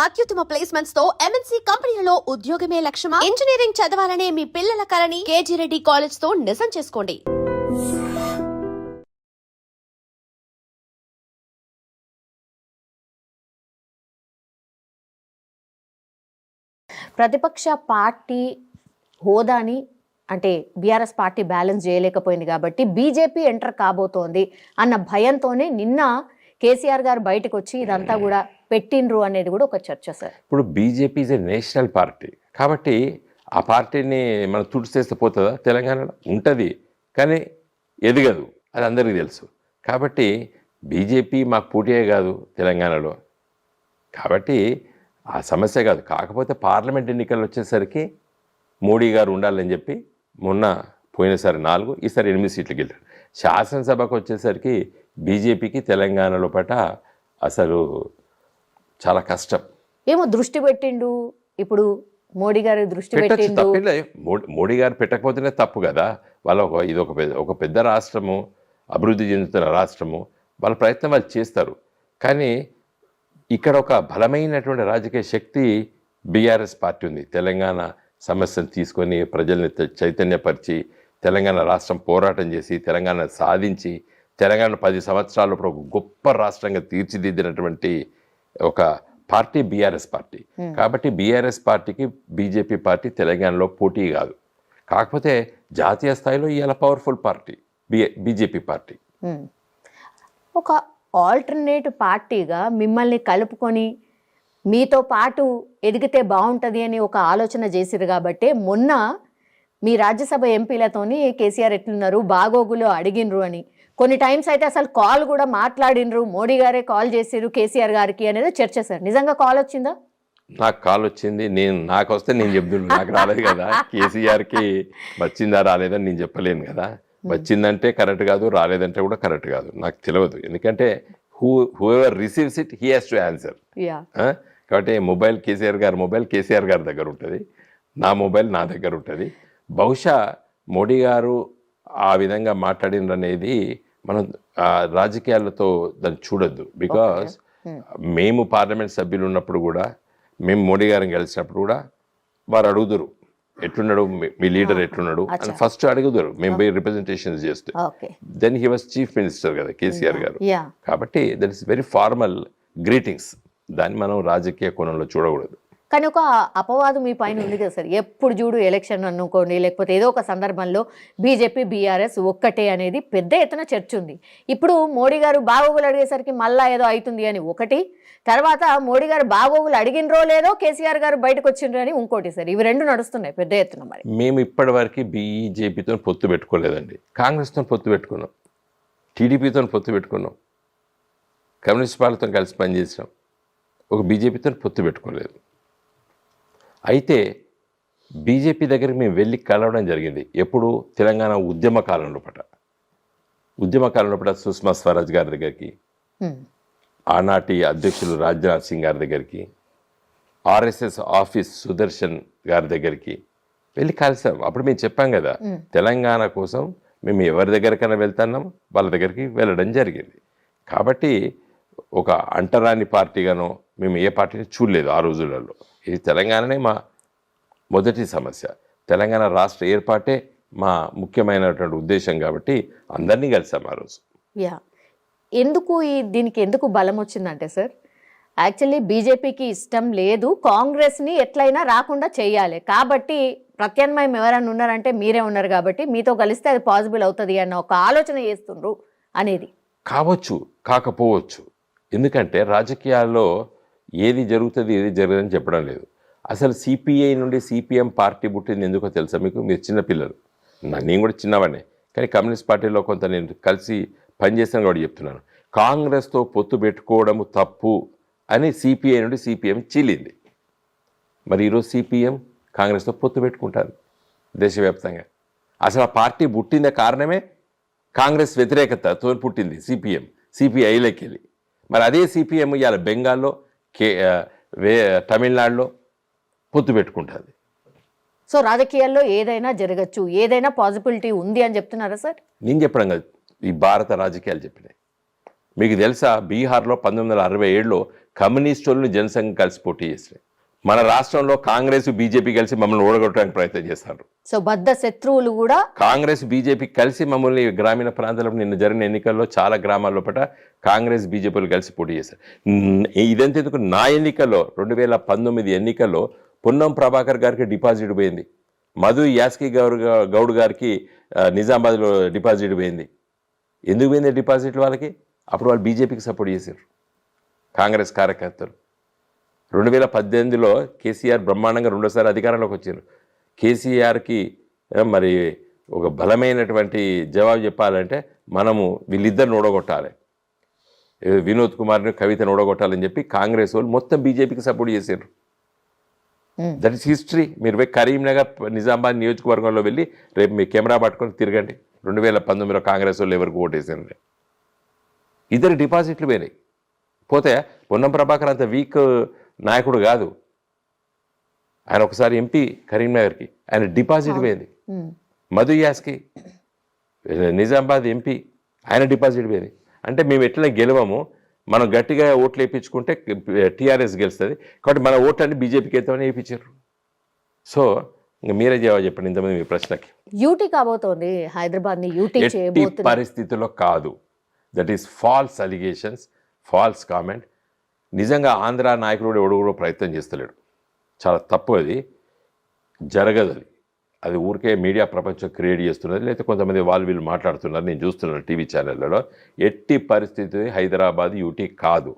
అత్యుత్తమ ప్లేస్మెంట్స్ తో ఎంఎన్సీ కంపెనీలలో ఉద్యోగమే లక్ష్యమా? ఇంజనీరింగ్ చదవాలనే మీ పిల్లల కలని కేజీ రెడ్డి కాలేజ్ తో నిజం చేసుకోండి. ప్రతిపక్ష పార్టీ హోదాని అంటే బీఆర్ఎస్ పార్టీ బ్యాలెన్స్ చేయలేకపోయింది కాబట్టి బీజేపీ ఎంటర్ కాబోతోంది అన్న భయంతోనే నిన్న కేసీఆర్ గారు బయటకు వచ్చి ఇదంతా కూడా పెట్టిండ్రు అనేది కూడా ఒక చర్చ సార్. ఇప్పుడు BJP is a national party కాబట్టి ఆ పార్టీని మనం తుడిచేస్తే పోతుందా? తెలంగాణలో ఉంటుంది కానీ ఎదగదు, అది అందరికీ తెలుసు. కాబట్టి బీజేపీ మాకు పోటీయే కాదు తెలంగాణలో, కాబట్టి ఆ సమస్య కాదు. కాకపోతే పార్లమెంట్ ఎన్నికలు వచ్చేసరికి మోడీ గారు ఉండాలని చెప్పి మొన్న పోయినసారి 4 ఈసారి 8 సీట్లు గెలిచారు. శాసనసభకు వచ్చేసరికి బీజేపీకి తెలంగాణలో పట అసలు చాలా కష్టం. ఏమో దృష్టి పెట్టిండు, ఇప్పుడు మోడీ గారు దృష్టి పెట్టిండు. మోడీ గారు పెట్టకపోతేనే తప్పు కదా. వాళ్ళ ఇది ఒక పెద్ద రాష్ట్రము, అభివృద్ధి చెందుతున్న రాష్ట్రము, వాళ్ళ ప్రయత్నం వాళ్ళు చేస్తారు. కానీ ఇక్కడ ఒక బలమైనటువంటి రాజకీయ శక్తి బీఆర్ఎస్ పార్టీ ఉంది. తెలంగాణ సమస్యను తీసుకొని ప్రజల్ని చైతన్యపరిచి తెలంగాణ రాష్ట్రం పోరాటం చేసి తెలంగాణ సాధించి తెలంగాణ 10 సంవత్సరాల ఒక గొప్ప రాష్ట్రంగా తీర్చిదిద్దినటువంటి ఒక పార్టీ బీఆర్ఎస్ పార్టీ. కాబట్టి బీఆర్ఎస్ పార్టీకి బీజేపీ పార్టీ తెలంగాణలో పోటీ కాదు. కాకపోతే జాతీయ స్థాయిలో ఇవాళ పవర్ఫుల్ పార్టీ బీజేపీ పార్టీ. ఒక ఆల్టర్నేట్ పార్టీగా మిమ్మల్ని కలుపుకొని మీతో పాటు ఎదిగితే బాగుంటుంది అని ఒక ఆలోచన చేసిరు కాబట్టి మొన్న మీ రాజ్యసభ ఎంపీలతోని కేసీఆర్ ఎట్లున్నారు బాగోగులు అడిగినరు అని కొన్ని టైమ్స్ అయితే అసలు కాల్ కూడా మాట్లాడినరు, మోడీ గారే కాల్ చేసిరు కేసీఆర్ గారికి అనేది చర్చ సార్. నిజంగా కాల్ వచ్చిందా? నాకు కాల్ వచ్చింది, నాకు వస్తే నేను చెప్తున్నాను, నాకు రాలేదు కదా. కేసీఆర్కి వచ్చిందా రాలేదని నేను చెప్పలేను కదా. వచ్చిందంటే కరెక్ట్ కాదు, రాలేదంటే కూడా కరెక్ట్ కాదు, నాకు తెలియదు. ఎందుకంటే whoever receives it he has to answer. కాబట్టి మొబైల్ కేసీఆర్ గారి దగ్గర ఉంటుంది, నా మొబైల్ నా దగ్గర ఉంటుంది. బహుశా మోడీ గారు ఆ విధంగా మాట్లాడిన అనేది మనం రాజకీయాలతో దాన్ని చూడొద్దు. బికాస్ మేము పార్లమెంట్ సభ్యులు ఉన్నప్పుడు కూడా, మేము మోడీ గారిని కలిసినప్పుడు కూడా వారు అడుగుదురు ఎట్లున్నాడు మీ లీడర్ ఎట్లున్నాడు అని ఫస్ట్ అడుగుతారు. మేము పోయి రిప్రజెంటేషన్స్ చేస్తే then he was chief minister కదా కేసీఆర్ గారు. కాబట్టి that is very formal greetings, దాన్ని మనం రాజకీయ కోణంలో చూడకూడదు. కానీ ఒక అపవాదం మీ పైన ఉంది కదా సార్, ఎప్పుడు చూడు ఎలక్షన్ అనుకోండి లేకపోతే ఏదో ఒక సందర్భంలో బీజేపీ బీఆర్ఎస్ ఒక్కటే అనేది పెద్ద ఎత్తున చర్చ ఉంది. ఇప్పుడు మోడీ గారు బాగోగులు అడిగేసరికి మళ్ళా ఏదో అవుతుంది అని ఒకటి, తర్వాత మోడీ గారు బాగోగులు అడిగినరో లేదో కేసీఆర్ గారు బయటకు వచ్చిండ్రు అని ఇంకోటి సార్. ఇవి రెండు నడుస్తున్నాయి పెద్ద ఎత్తున. మరి మేము ఇప్పటి వరకు బీజేపీతో పొత్తు పెట్టుకోలేదండి. కాంగ్రెస్తో పొత్తు పెట్టుకున్నాం, టీడీపీతో పొత్తు పెట్టుకున్నాం, కమ్యూనిస్ట్ పార్టీతో కలిసి పనిచేసాం, ఒక బీజేపీతో పొత్తు పెట్టుకోలేదు. అయితే బీజేపీ దగ్గరికి మేము వెళ్ళి కలవడం జరిగింది. ఎప్పుడు? తెలంగాణ ఉద్యమ కాలంలో పట సుష్మా స్వరాజ్ గారి దగ్గరికి, ఆనాటి అధ్యక్షులు రాజ్నాథ్ సింగ్ గారి దగ్గరికి, ఆర్ఎస్ఎస్ ఆఫీస్ సుదర్శన్ గారి దగ్గరికి వెళ్ళి కలిసాం. అప్పుడు మేము చెప్పాం కదా, తెలంగాణ కోసం మేము ఎవరి దగ్గరికైనా వెళ్తున్నాం, వాళ్ళ దగ్గరికి వెళ్ళడం జరిగింది. కాబట్టి ఒక అంటరాని పార్టీగానో మేము ఏ పార్టీని చూడలేదు ఆ రోజులలో. ఇది తెలంగాణనే మా మొదటి సమస్య, తెలంగాణ రాష్ట్ర ఏర్పాటే మా ముఖ్యమైనటువంటి ఉద్దేశం. కాబట్టి అందరినీ కలిసాం ఆ రోజు. దీనికి ఎందుకు బలం వచ్చిందంటే సార్, యాక్చువల్లీ బీజేపీకి ఇష్టం లేదు కాంగ్రెస్ని ఎట్లయినా రాకుండా చేయాలి, కాబట్టి ప్రత్యామ్నాయం ఎవరైనా ఉన్నారంటే మీరే ఉన్నారు కాబట్టి మీతో కలిస్తే అది పాసిబుల్ అవుతుంది అన్న ఒక ఆలోచన చేస్తుండ్రు అనేది. కావచ్చు, కాకపోవచ్చు. ఎందుకంటే రాజకీయాల్లో ఏది జరుగుతుంది ఏది జరగదని చెప్పడం లేదు. అసలు సిపిఐ నుండి సిపిఎం పార్టీ పుట్టింది ఎందుకో తెలుసా మీకు? మీరు చిన్నపిల్లలు, నేను కూడా చిన్నవాడినే, కానీ కమ్యూనిస్ట్ పార్టీలో కొంత నేను కలిసి పనిచేస్తాను కాబట్టి చెప్తున్నాను. కాంగ్రెస్తో పొత్తు పెట్టుకోవడము తప్పు అని సిపిఐ నుండి సిపిఎం చీలింది. మరి ఈరోజు సిపిఎం కాంగ్రెస్తో పొత్తు పెట్టుకుంటారు దేశవ్యాప్తంగా. అసలు ఆ పార్టీ పుట్టిందే కారణమే కాంగ్రెస్ వ్యతిరేకతతో పుట్టింది సిపిఎం, సిపిఐలోకి వెళ్ళి. మరి అదే సిపిఎం ఇవాళ బెంగాల్లో తమిళనాడులో పొత్తు పెట్టుకుంటుంది. సో రాజకీయాల్లో ఏదైనా జరగచ్చు, ఏదైనా పాసిబిలిటీ ఉంది అని చెప్తున్నారా సార్? నేను చెప్పడం కాదు, ఈ భారత రాజకీయాలు చెప్పినాయి. మీకు తెలుసా, బీహార్లో 1967లో కమ్యూనిస్టులను జనసంఘం కలిసి పోటీ చేసినాయి. మన రాష్ట్రంలో కాంగ్రెస్ బీజేపీ కలిసి మమ్మల్ని ఓడగొట్టడానికి ప్రయత్నం చేస్తారు. సో బద్ధ శత్రువులు కూడా కాంగ్రెస్ బీజేపీ కలిసి మమ్మల్ని గ్రామీణ ప్రాంతాల్లో నిన్న జరిగిన ఎన్నికల్లో చాలా గ్రామాల్లో పట కాంగ్రెస్ బీజేపీలు కలిసి పోటీ చేశారు. ఇదంతెందుకు నా ఎన్నికల్లో 2019 ఎన్నికల్లో పొన్నం ప్రభాకర్ గారికి డిపాజిట్ పోయింది, మధు యాస్కి గౌడ్ గారికి నిజామాబాద్లో డిపాజిట్ పోయింది. ఎందుకు పోయింది డిపాజిట్ వాళ్ళకి? అప్పుడు వాళ్ళు బీజేపీకి సపోర్ట్ చేశారు కాంగ్రెస్ కార్యకర్తలు. 2018లో కేసీఆర్ బ్రహ్మాండంగా రెండోసారి అధికారంలోకి వచ్చారు. కేసీఆర్కి మరి ఒక బలమైనటువంటి జవాబు చెప్పాలంటే మనము వీళ్ళిద్దరిని ఓడగొట్టాలి, వినోద్ కుమార్ని కవితను ఓడగొట్టాలని చెప్పి కాంగ్రెస్ వాళ్ళు మొత్తం బీజేపీకి సపోర్ట్ చేశారు. That is history. మీరు పోయి కరీంనగర్ నిజామాబాద్ నియోజకవర్గంలో వెళ్ళి రేపు మీ కెమెరా పట్టుకొని తిరగండి. 2019లో కాంగ్రెస్ వాళ్ళు ఎవరికి ఓటేసారు? ఇద్దరు డిపాజిట్లు పోయినాయి. పోతే పొన్నం ప్రభాకర్ అంత వీక్ నాయకుడు కాదు. ఆయన ఒకసారి ఎంపీ కరీంనగర్కి, ఆయన డిపాజిట్ పోయింది. మధు యాస్కి నిజామాబాద్ ఎంపీ, ఆయన డిపాజిట్ పోయింది. అంటే మేము ఎట్లా గెలవము, మనం గట్టిగా ఓట్లు వేయించుకుంటే టీఆర్ఎస్ గెలుస్తుంది కాబట్టి మన ఓట్లన్నీ బీజేపీకి ఎత్తామని వేయించారు. సో ఇంకా మీరే జవాబు చెప్పండి ఇంతమంది మీ ప్రశ్నకి. యూటీ కాబోతోంది, హైదరాబాద్ని యూటీ ఎట్టి చేయబోతుంది. పరిస్థితుల్లో కాదు. That is false allegations, false comment. నిజంగా ఆంధ్ర నాయకుడు ఎవడు ప్రయత్నం చేస్తలేడు. చాలా తప్పు, అది జరగదు. అది ఊరికే మీడియా ప్రపంచం క్రియేట్ చేస్తున్నది, లేకపోతే కొంతమంది వాళ్ళు వీళ్ళు మాట్లాడుతున్నారు, నేను చూస్తున్నాను టీవీ ఛానళ్ళలో. ఎట్టి పరిస్థితి హైదరాబాద్ యూటీ కాదు.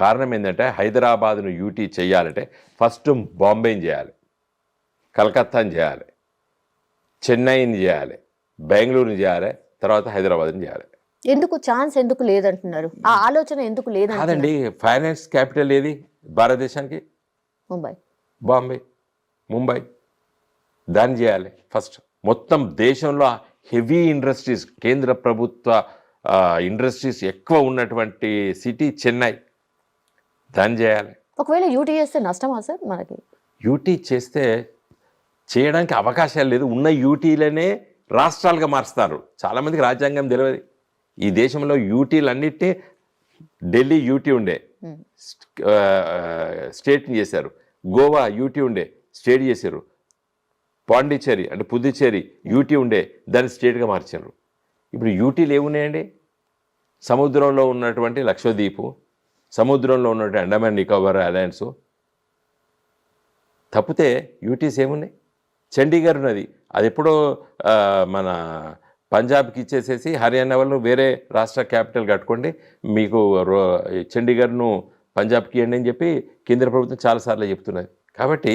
కారణం ఏంటంటే హైదరాబాద్ను యూటీ చేయాలంటే ఫస్ట్ బాంబేని చేయాలి, కలకత్తాని చేయాలి, చెన్నైని చేయాలి, బెంగళూరుని చేయాలి, తర్వాత హైదరాబాద్ని చేయాలి. ఎందుకు ఛాన్స్ ఎందుకు లేదంటున్నారు? ఆ ఆలోచన ఎందుకు లేదంటున్నారు? కాదండి, ఫైనాన్స్ క్యాపిటల్ ఏది భారతదేశానికి? ముంబై, బాంబే, ముంబై. దాన్ని చేయాలి ఫస్ట్. మొత్తం దేశంలో హెవీ ఇండస్ట్రీస్, కేంద్ర ప్రభుత్వ ఇండస్ట్రీస్ ఎక్కువ ఉన్నటువంటి సిటీ చెన్నై, దాన్ని చేయాలి. ఒకవేళ యూటీ చేస్తే నష్టమా సార్ మనకి? యూటీ చేస్తే చేయడానికి అవకాశాలు లేదు. ఉన్న యూటీలనే రాష్ట్రాలుగా మారుస్తారు. చాలామందికి రాజ్యాంగం తెలియదు. ఈ దేశంలో యూటీలన్నిటినీ ఢిల్లీ యూటీ ఉండే స్టేట్ని చేశారు, గోవా యూటీ ఉండే స్టేట్ చేశారు, పాండిచ్చేరి అంటే పుదుచ్చేరి యూటీ ఉండే దాన్ని స్టేట్గా మార్చారు. ఇప్పుడు యూటీలు ఏమున్నాయండి? సముద్రంలో ఉన్నటువంటి లక్షద్వీపు, సముద్రంలో ఉన్నటువంటి అండమాన్ నికోబార్ ఐలాండ్స్ తప్పితే యూటీస్ ఏమున్నాయి? చండీగఢ్ ఉన్నది, అది ఎప్పుడో మన పంజాబ్కి ఇచ్చేసేసి హర్యానా వాళ్ళు వేరే రాష్ట్ర క్యాపిటల్ కట్టుకోండి, మీకు చండీగఢ్ను పంజాబ్కి ఇవ్వండి అని చెప్పి కేంద్ర ప్రభుత్వం చాలాసార్లు చెప్తున్నది. కాబట్టి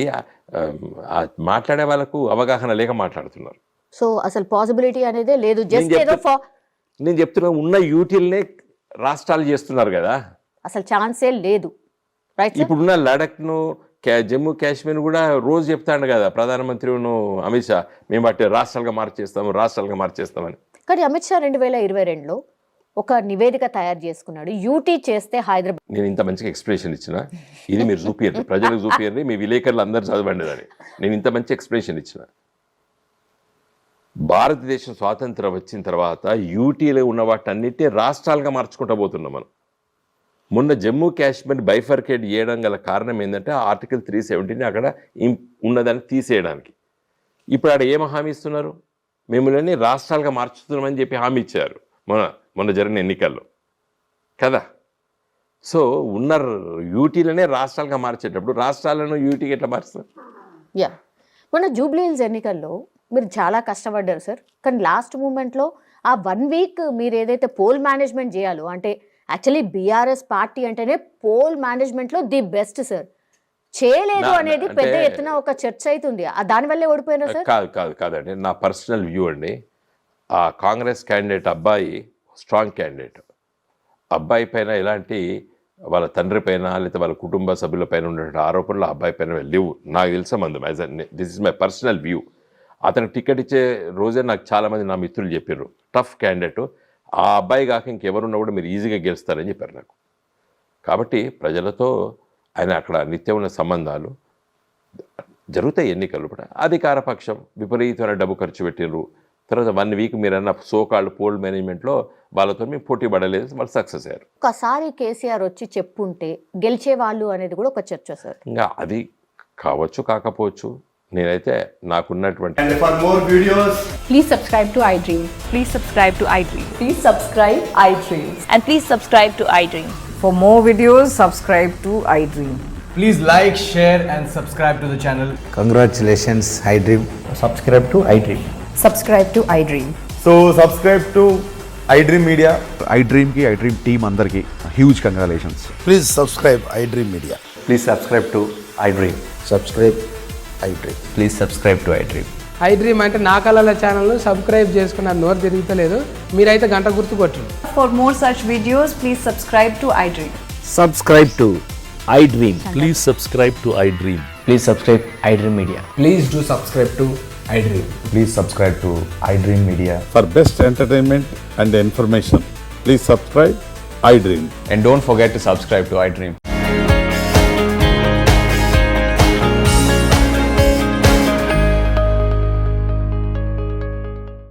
మాట్లాడే వాళ్ళకు అవగాహన లేక మాట్లాడుతున్నారు. సో అసలు పాసిబిలిటీ అనేదే లేదు. జస్ట్ ఏదో నేను చెప్తున్నా, ఉన్న యూటీలనే రాష్ట్రాలు చేస్తున్నారు కదా, అసలు ఛాన్సే లేదు. రైట్. ఇప్పుడున్న లడఖ్ను, జమ్మూ కాశ్మీర్ కూడా రోజు చెప్తాడు కదా ప్రధానమంత్రి అమిత్ షా, మేము బట్టి రాష్ట్రాలుగా మార్చేస్తామని. కానీ అమిత్ షా 2022లో ఒక నివేదిక తయారు చేసుకున్నాడు, యూటీ చేస్తే హైదరాబాద్. నేను ఇంత మంచిగా ఎక్స్ప్రెషన్ ఇచ్చిన, ఇది మీరు చూపియండి, ప్రజలకు చూపియండి, మీ విలేకరులు అందరూ చదవండి అని. నేను ఇంత మంచి ఎక్స్ప్రెషన్ ఇచ్చిన. భారతదేశం స్వాతంత్రం వచ్చిన తర్వాత యూటీలో ఉన్న వాటన్నిటిని రాష్ట్రాలుగా మార్చుకుంటూ పోతున్నాం మనం. మొన్న జమ్మూ కాశ్మీర్ బైఫర్కేట్ చేయడం గల కారణం ఏంటంటే ఆర్టికల్ 370 అక్కడ ఉన్నదాన్ని తీసేయడానికి. ఇప్పుడు ఆడ ఏం హామీ ఇస్తున్నారు? మిమ్మల్ని రాష్ట్రాలుగా మార్చుతున్నామని చెప్పి హామీ ఇచ్చారు మొన్న జరిగిన ఎన్నికల్లో కదా. సో ఉన్న యూటీలనే రాష్ట్రాలుగా మార్చేటప్పుడు రాష్ట్రాలను యూటీకి ఎట్లా మారుస్తారు? యా, మొన్న జూబ్లీ హిల్స్ ఎన్నికల్లో మీరు చాలా కష్టపడ్డారు సార్. కానీ లాస్ట్ మూమెంట్లో ఆ 1 వీక్ మీరు ఏదైతే పోల్ మేనేజ్మెంట్ చేయాలో, అంటే యాక్చువల్లీ బీఆర్ఎస్ పార్టీ అంటేనే పోల్ మేనేజ్మెంట్లో ది బెస్ట్ సార్, చేయలేదు అనేది పెద్ద ఎత్తున ఒక చర్చ అవుతుంది. దానివల్లే ఓడిపోయినా సార్? కాదండి, నా పర్సనల్ వ్యూ అండి. ఆ కాంగ్రెస్ క్యాండిడేట్ అబ్బాయి స్ట్రాంగ్ క్యాండిడేట్. అబ్బాయి పైన ఎలాంటి వాళ్ళ తండ్రి పైన లేకపోతే వాళ్ళ కుటుంబ సభ్యుల పైన ఉన్నటువంటి ఆరోపణలు అబ్బాయి పైన లేవు నాకు తెలిసే మందం. As this is my personal view. అతను టికెట్ ఇచ్చే రోజే నాకు చాలామంది నా మిత్రులు చెప్పారు, టఫ్ క్యాండిడేట్, ఆ అబ్బాయి కాక ఇంకెవరున్నా కూడా మీరు ఈజీగా గెలుస్తారని చెప్పారు నాకు. కాబట్టి ప్రజలతో ఆయన అక్కడ నిత్యం ఉన్న సంబంధాలు జరుగుతాయి. ఎన్నికలు కూడా అధికార పక్షం విపరీతమైన డబ్బు ఖర్చు పెట్టినరు, తర్వాత 1 వీక్ మీరు అన్న సో కాల్డ్ పోల్ మేనేజ్మెంట్లో వాళ్ళతో మేము పోటీ పడలేదు, వాళ్ళు సక్సెస్ అయ్యారు. ఒకసారి కేసీఆర్ వచ్చి చెప్పుంటే గెలిచేవాళ్ళు అనేది కూడా ఒక చర్చ సార్. ఇంకా అది కావచ్చు కాకపోవచ్చు, నేనైతే నాకున్నటువంటి And for more videos, Please subscribe to iDream. Please subscribe to iDream. Please subscribe iDream. And please subscribe to iDream. For more videos, subscribe to iDream. please like, share and subscribe to the channel. Congratulations, iDream. Subscribe to iDream. Subscribe to iDream. So subscribe to iDream Media. iDream ki iDream team andarki huge congratulations. Please subscribe iDream Media. Please subscribe to iDream. Subscribe iDream. Please subscribe to iDream. iDream అంటే నా కళల ఛానల్ను subscribe చేసుకున్న నోరు తిరుగుతలేదు, మీరైతే గంట గుర్తు కొట్టండి. For more such videos, please subscribe to iDream. Subscribe to iDream. Please subscribe to iDream. Please subscribe iDream Media. Please do subscribe to iDream. Please subscribe to iDream Media. For best entertainment and information, please subscribe iDream. And don't forget to subscribe to iDream.